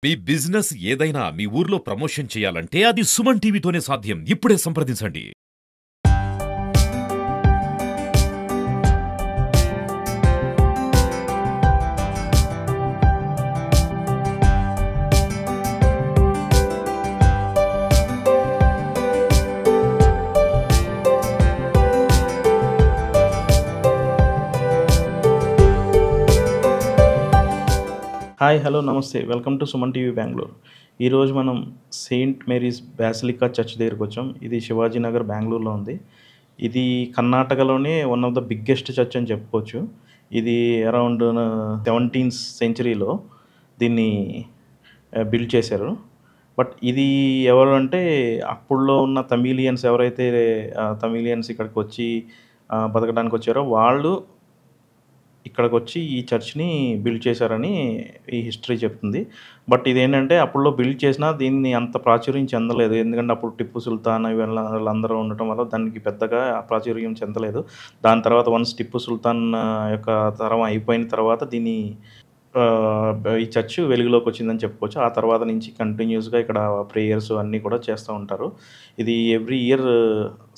మీ business ఏదైనా మీ ఊర్లో promotion చేయాలంటే అది సుమన్ టీవీతోనే సాధ్యం. ఇప్పుడే సంప్రదించండి. హాయ్ హలో నమస్తే welcome to Suman TV Bengaluru. ఈరోజు మనం సెయింట్ మేరీస్ బాసిలికా చర్చ్ దగ్గరికి వచ్చాం. ఇది శివాజీ నగర్ బెంగళూరులో ఉంది. ఇది కర్ణాటకలోనే one of the biggest church అని చెప్పుకోవచ్చు. ఇది అరౌండ్ 17th సెంచరీలో దీన్ని బిల్డ్ చేశారు. బట్ ఇది ఎవరు అంటే అప్పుడులో ఉన్న తమిళియన్స్ ఎవరైతే తమిళియన్స్ ఇక్కడికి వచ్చి బతకడానికి వచ్చారో వాళ్ళు ఇక్కడికి వచ్చి ఈ చర్చ్‌ని బిల్డ్ చేశారని ఈ హిస్టరీ చెప్తుంది. బట్ ఇదేంటంటే అప్పట్లో బిల్డ్ చేసినా దీన్ని అంత ప్రాచుర్యం చెందలేదు. ఎందుకంటే అప్పుడు టిప్పు సుల్తాన్ వీళ్ళందరూ ఉండటం వల్ల దానికి పెద్దగా ప్రాచుర్యం చెందలేదు. దాని తర్వాత వన్స్ టిప్పు సుల్తాన్ యొక్క తరం అయిపోయిన తర్వాత దీన్ని ఈ చర్చ్ వెలుగులోకి వచ్చిందని చెప్పుకోవచ్చు. ఆ తర్వాత నుంచి కంటిన్యూస్‌గా ఇక్కడ ప్రేయర్స్ అన్నీ కూడా చేస్తూ ఉంటారు. ఇది ఎవ్రీ ఇయర్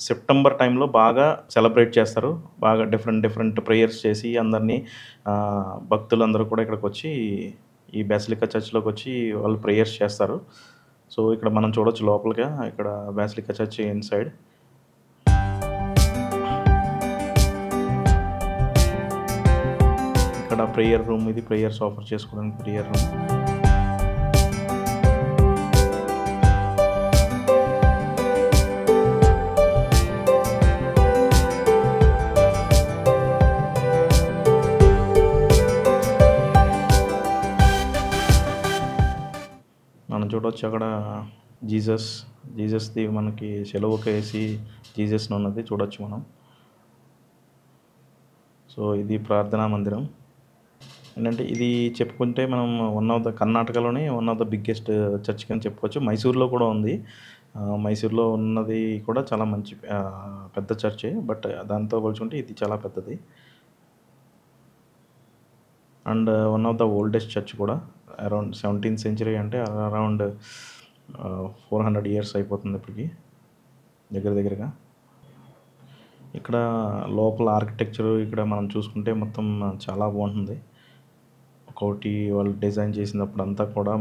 సెప్టెంబర్ టైంలో బాగా సెలబ్రేట్ చేస్తారు. బాగా డిఫరెంట్ ప్రేయర్స్ చేసి అందరినీ భక్తులందరూ కూడా ఇక్కడికొచ్చి ఈ బాసిలికా చర్చ్‌లోకి వచ్చి వాళ్ళు ప్రేయర్స్ చేస్తారు. సో ఇక్కడ మనం చూడొచ్చు లోపలగా ఇక్కడ బాసిలికా చర్చ్ ఇన్‌సైడ్. ఇక్కడ ప్రేయర్ రూమ్, ఇది ప్రేయర్స్ ఆఫర్ చేసుకోవడానికి ప్రేయర్ రూమ్. మనం చూడవచ్చు అక్కడ జీసస్ది మనకి సెలవుకేసి జీసస్ని ఉన్నది చూడొచ్చు మనం. సో ఇది ప్రార్థనా మందిరం. ఏంటంటే ఇది చెప్పుకుంటే మనం కర్ణాటకలోనే one of the biggest church అని చెప్పుకోవచ్చు. మైసూర్లో కూడా ఉంది. మైసూర్లో ఉన్నది కూడా చాలా మంచి పెద్ద చర్చే. బట్ దాంతో పోల్చుకుంటే ఇది చాలా పెద్దది. And one of the oldest church కూడా. అరౌండ్ 17th సెంచరీ అంటే అరౌండ్ 400 years అయిపోతుంది ఇప్పటికి దగ్గరగా. ఇక్కడ లోపల ఆర్కిటెక్చర్ ఇక్కడ మనం చూసుకుంటే మొత్తం చాలా బాగుంటుంది. ఒకటి వాళ్ళు డిజైన్ చేసినప్పుడు అంతా కూడా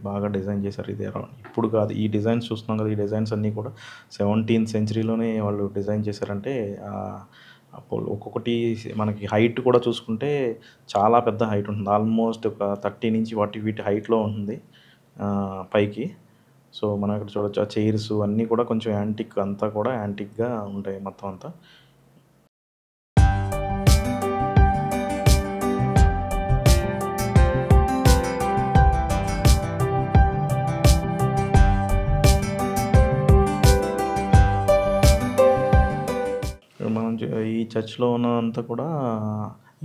బాగా డిజైన్ చేశారు. ఇది అరౌండ్ ఇప్పుడు కాదు, ఈ డిజైన్స్ చూస్తున్నాం కదా, ఈ డిజైన్స్ అన్నీ కూడా 17th సెంచరీలోనే వాళ్ళు డిజైన్ చేశారంటే అప్పుడు ఒక్కొక్కటి మనకి హైట్ కూడా చూసుకుంటే చాలా పెద్ద హైట్ ఉంటుంది. ఆల్మోస్ట్ ఒక 30 నుంచి 40 feet హైట్లో ఉంటుంది పైకి. సో మనం ఇక్కడ చూడొచ్చు ఆ చైర్స్ అన్నీ కూడా కొంచెం యాంటిక్, అంతా కూడా యాంటిక్గా ఉంటాయి మొత్తం అంతా. మనం ఈ చర్చ్లో ఉన్నదంతా కూడా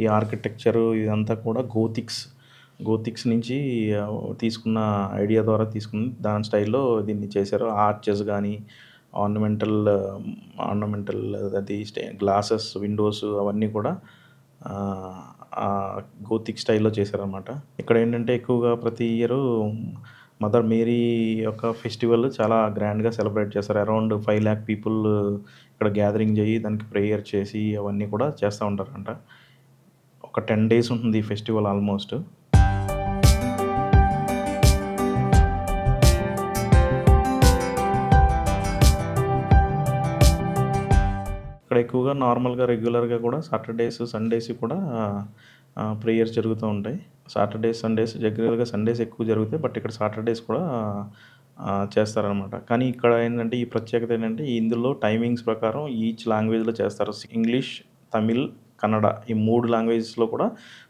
ఈ ఆర్కిటెక్చరు ఇదంతా కూడా గోతిక్స్ నుంచి తీసుకున్న ఐడియా ద్వారా తీసుకుని దాని స్టైల్లో దీన్ని చేశారు. ఆర్చెస్ కానీ ఆర్నమెంటల్ అది గ్లాసెస్, విండోస్ అవన్నీ కూడా గోతిక్ స్టైల్లో చేశారనమాట. ఇక్కడ ఏంటంటే ఎక్కువగా ప్రతి ఇయరు మదర్ మేరీ యొక్క ఫెస్టివల్ చాలా గ్రాండ్గా సెలబ్రేట్ చేస్తారు. అరౌండ్ 5 lakh people ఇక్కడ గ్యాదరింగ్ చేయి దానికి ప్రేయర్ చేసి అవన్నీ కూడా చేస్తూ ఉంటారంట. ఒక 10 days ఉంటుంది ఈ ఫెస్టివల్ ఆల్మోస్ట్. ఇక్కడ ఎక్కువగా నార్మల్గా రెగ్యులర్గా కూడా సాటర్డేస్, సండేస్ కూడా ప్రేయర్స్ జరుగుతూ ఉంటాయి. సాటర్డేస్, సండేస్ రెగ్యులర్గా సండేస్ ఎక్కువ జరుగుతాయి. బట్ ఇక్కడ సాటర్డేస్ కూడా చేస్తారనమాట. కానీ ఇక్కడ ఏంటంటే ఈ ప్రత్యేకత ఏంటంటే ఇందులో టైమింగ్స్ ప్రకారం ఈచ్ లాంగ్వేజ్లో చేస్తారు. ఇంగ్లీష్, తమిళ్, కన్నడ ఈ 3 లాంగ్వేజెస్లో కూడా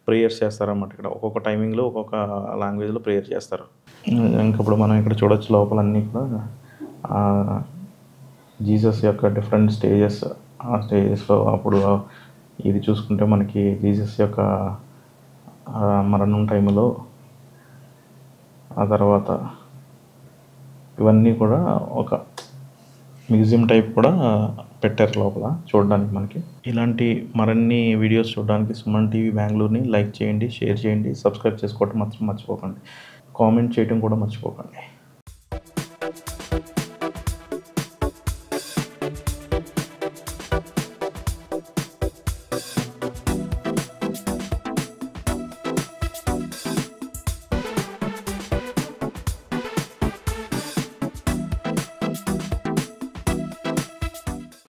ప్రేయర్స్ చేస్తారన్నమాట. ఇక్కడ ఒక్కొక్క టైమింగ్లో ఒక్కొక్క లాంగ్వేజ్లో ప్రేయర్ చేస్తారు. ఇంకప్పుడు మనం ఇక్కడ చూడొచ్చు లోపలన్నీ కూడా జీసస్ యొక్క డిఫరెంట్ స్టేజెస్. ఆ స్టేజెస్లో అప్పుడు ఇది చూసుకుంటే మనకి జీసస్ యొక్క మరణం టైంలో, ఆ తర్వాత ఇవన్నీ కూడా ఒక మ్యూజియం టైప్ కూడా పెట్టారు లోపల చూడడానికి మనకి. ఇలాంటి మరిన్ని వీడియోస్ చూడడానికి సుమన్ టీవీ బెంగళూరుని లైక్ చేయండి, షేర్ చేయండి, సబ్స్క్రైబ్ చేసుకోవడం మాత్రం మర్చిపోకండి. కామెంట్ చేయడం కూడా మర్చిపోకండి.